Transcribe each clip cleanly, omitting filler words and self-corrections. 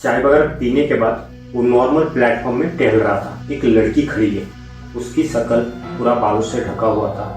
चाय वगैरह पीने के बाद वो नॉर्मल प्लेटफॉर्म में टहल रहा था। एक लड़की खड़ी है, उसकी शक्ल पूरा बालों से ढका हुआ था,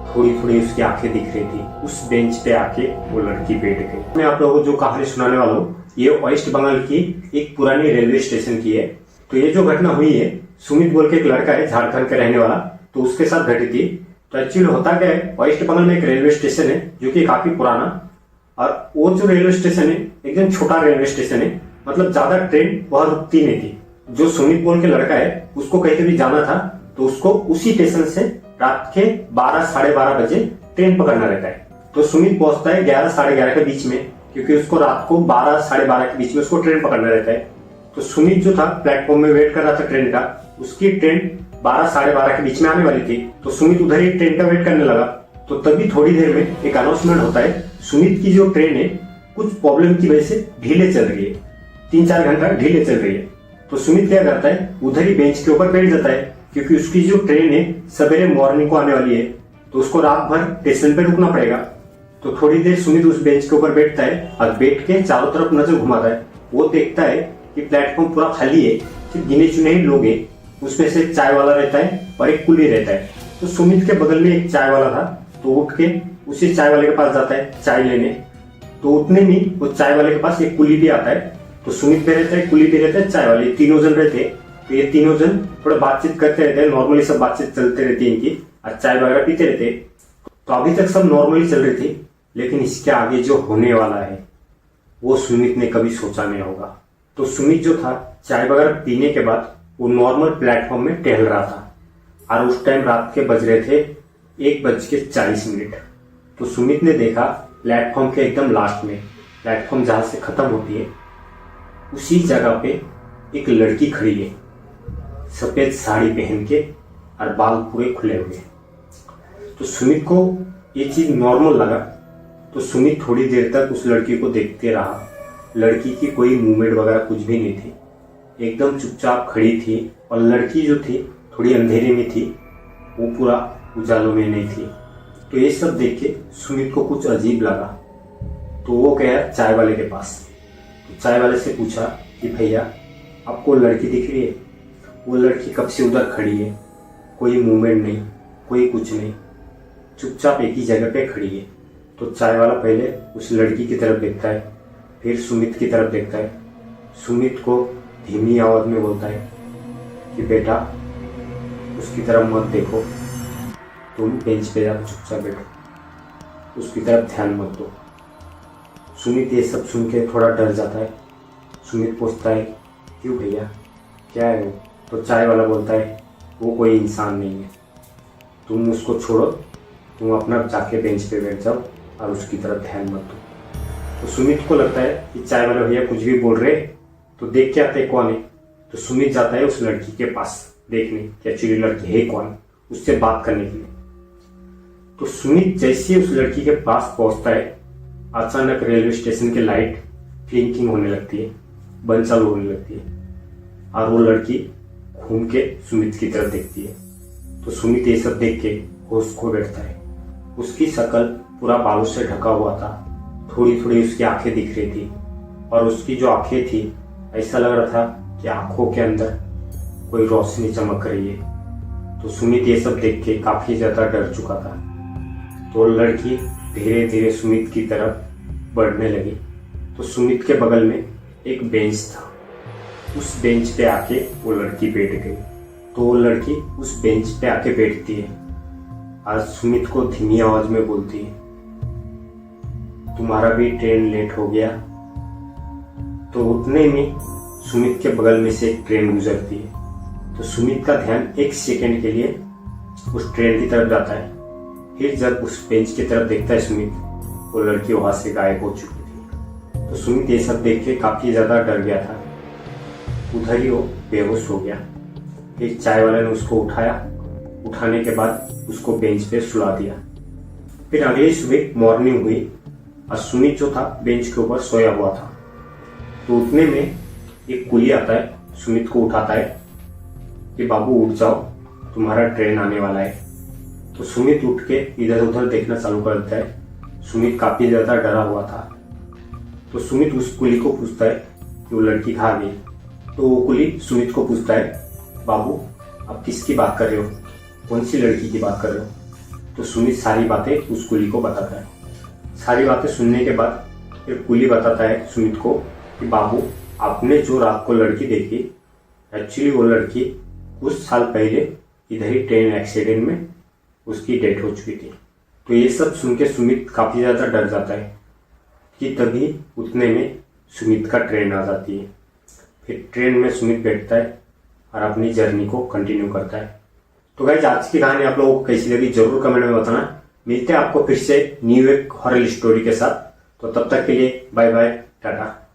थोड़ी थोड़ी उसकी आंखें दिख रही थी। उस बेंच पे आके वो लड़की बैठ गई। मैं आप लोगों को जो कहानी सुनाने वाला हूँ ये वेस्ट बंगाल की एक पुरानी रेलवे स्टेशन की है। तो ये जो घटना हुई है, सुमित बोल के एक लड़का है झारखंड के रहने वाला, तो उसके साथ घटी थी। तो एक्चुअली होता क्या है, वेस्ट बंगाल में एक रेलवे स्टेशन है जो कि काफी पुराना, और वो जो रेलवे स्टेशन है एकदम छोटा रेलवे स्टेशन है, मतलब ज्यादा ट्रेन वहां रुकती नहीं थी। जो सुमित बोल के लड़का है उसको कहीं भी जाना था तो उसको उसी स्टेशन से रात के 12 साढ़े 12 बजे ट्रेन पकड़ना रहता है। तो सुमित पहुंचता है 11 साढ़े 11 के बीच में, क्योंकि उसको रात को 12 साढ़े 12 के बीच में उसको ट्रेन पकड़ना रहता है। तो सुमित जो था प्लेटफॉर्म में वेट कर रहा था ट्रेन का, उसकी ट्रेन 12 साढ़े 12 के बीच में आने वाली थी। तो सुमित उधर ही ट्रेन का वेट करने लगा। तो तभी थोड़ी देर में एक अनाउंसमेंट होता है, सुमित की जो ट्रेन है कुछ प्रॉब्लम की वजह से ढीले चल रही है, 3-4 घंटा ढीले चल रही है। तो सुमित क्या करता है, उधर ही बेंच के ऊपर बैठ जाता है, क्योंकि उसकी जो ट्रेन है सवेरे मॉर्निंग को आने वाली है, तो उसको रात भर स्टेशन पे रुकना पड़ेगा। तो थोड़ी देर सुमित उस बेंच के ऊपर बैठता है और बैठ के चारों तरफ नजर घुमाता है। वो देखता है कि प्लेटफॉर्म पूरा खाली है, सिर्फ गिने चुने ही लोग हैं। उसमें से चाय वाला रहता है और एक कुली रहता है। तो सुमित के बगल में एक चाय वाला था, तो उठ के उसी चाय वाले के पास जाता है चाय लेने। तो उतने में वो चाय वाले के पास एक कुली भी आता है। तो सुमित भी रहता है, कुली भी रहता है, चाय वाले, तीनों जन रहते हैं। तो ये तीनों जन थोड़ा बातचीत करते रहते हैं, नॉर्मली सब बातचीत चलते रहती है इनकी, और चाय वगैरह पीते रहते हैं। तो अभी तक सब नॉर्मली चल रही थी, लेकिन इसके आगे जो होने वाला है वो सुमित ने कभी सोचा नहीं होगा। तो सुमित जो था चाय वगैरह पीने के बाद वो नॉर्मल प्लेटफॉर्म में टहल रहा था, और उस टाइम रात के बज रहे थे 1:40। तो सुमित ने देखा प्लेटफॉर्म के एकदम लास्ट में, प्लेटफॉर्म जहां से खत्म होती है उसी जगह पे एक लड़की खड़ी है, सफेद साड़ी पहन के और बाल पूरे खुले हुए। तो सुमित को ये चीज नॉर्मल लगा। तो सुमित थोड़ी देर तक उस लड़की को देखते रहा। लड़की की कोई मूवमेंट वगैरह कुछ भी नहीं थी, एकदम चुपचाप खड़ी थी। और लड़की जो थी थोड़ी अंधेरे में थी, वो पूरा उजालों में नहीं थी। तो ये सब देख के सुमित को कुछ अजीब लगा। तो वो गया चाय वाले के पास। तो चाय वाले से पूछा कि भैया आपको लड़की दिख रही है? वो लड़की कब से उधर खड़ी है, कोई मूवमेंट नहीं, कोई कुछ नहीं, चुपचाप एक ही जगह पे खड़ी है। तो चाय वाला पहले उस लड़की की तरफ देखता है, फिर सुमित की तरफ देखता है। सुमित को धीमी आवाज में बोलता है कि बेटा उसकी तरफ मत देखो, तुम बेंच पे जाकर चुपचाप बैठो, उसकी तरफ ध्यान मत दो। सुमित ये सब सुन के थोड़ा डर जाता है। सुमित पूछता है क्यों भैया, क्या है वो? तो चाय वाला बोलता है वो कोई इंसान नहीं है, तुम उसको छोड़ो, तुम अपना जाके बेंच पे बैठ जाओ और उसकी तरफ ध्यान मत दो। तो सुमित को लगता है कि चाय वाला भैया कुछ भी बोल रहे, तो देख के आते कौन है। तो सुमित जाता है उस लड़की के पास देखने कि एक्चुअली लड़की है कौन, उससे बात करने के लिए। तो सुमित जैसे ही उस लड़की के पास पहुंचता है, अचानक रेलवे स्टेशन की लाइट ब्लिंकिंग होने लगती है, बंद चालू होने लगती है, और वो लड़की घूम के सुमित की तरफ देखती है। तो सुमित ये सब देख के होश खो बैठता है। उसकी शक्ल पूरा बालों से ढका हुआ था, थोड़ी थोड़ी उसकी आंखें दिख रही थी, और उसकी जो आंखें थी ऐसा लग रहा था कि आंखों के अंदर कोई रोशनी चमक रही है। तो सुमित ये सब देख के काफी ज्यादा डर चुका था। तो लड़की धीरे धीरे सुमित की तरफ बढ़ने लगी। तो सुमित के बगल में एक बेंच था, उस बेंच पे आके वो लड़की बैठ गई। तो वो लड़की उस बेंच पे आके बैठती है और सुमित को धीमी आवाज में बोलती है तुम्हारा भी ट्रेन लेट हो गया। तो उतने में सुमित के बगल में से एक ट्रेन गुजरती है। तो सुमित का ध्यान एक सेकंड के लिए उस ट्रेन की तरफ जाता है। फिर जब उस बेंच की तरफ देखता है सुमित, वो लड़की वहां से गायब हो चुकी थी। तो सुमित ये सब देख के काफी ज्यादा डर गया था, उधर ही वो बेहोश हो गया। फिर चाय वाले ने उसको उठाया, उठाने के बाद उसको बेंच पे सुला दिया। फिर अगली सुबह मॉर्निंग हुई और सुमित जो था बेंच के ऊपर सोया हुआ था। तो उतने में एक कुली आता है, सुमित को उठाता है कि बाबू उठ जाओ, तुम्हारा ट्रेन आने वाला है। तो सुमित उठ के इधर उधर देखना चालू कर देता है। सुमित काफी ज्यादा डरा हुआ था। तो सुमित उस कुली को पूछता है कि वो लड़की भाग गई। तो वो कुली सुमित को पूछता है, बाबू आप किसकी बात कर रहे हो, कौन सी लड़की की बात कर रहे हो। तो सुमित सारी बातें उस कुली को बताता है। सारी बातें सुनने के बाद फिर कुली बताता है सुमित को कि बाबू आपने जो रात को लड़की देखी, एक्चुअली वो लड़की कुछ साल पहले इधर ही ट्रेन एक्सीडेंट में उसकी डेथ हो चुकी थी। तो ये सब सुन के सुमित काफ़ी ज़्यादा डर जाता है कि तभी उतने में सुमित का ट्रेन आ जाती है। फिर ट्रेन में सुमित बैठता है और अपनी जर्नी को कंटिन्यू करता है। तो गाइस आज की कहानी आप लोगों को कैसी लगी जरूर कमेंट में बताना। मिलते हैं आपको फिर से न्यू एक हॉरर स्टोरी के साथ। तो तब तक के लिए बाय बाय, टाटा।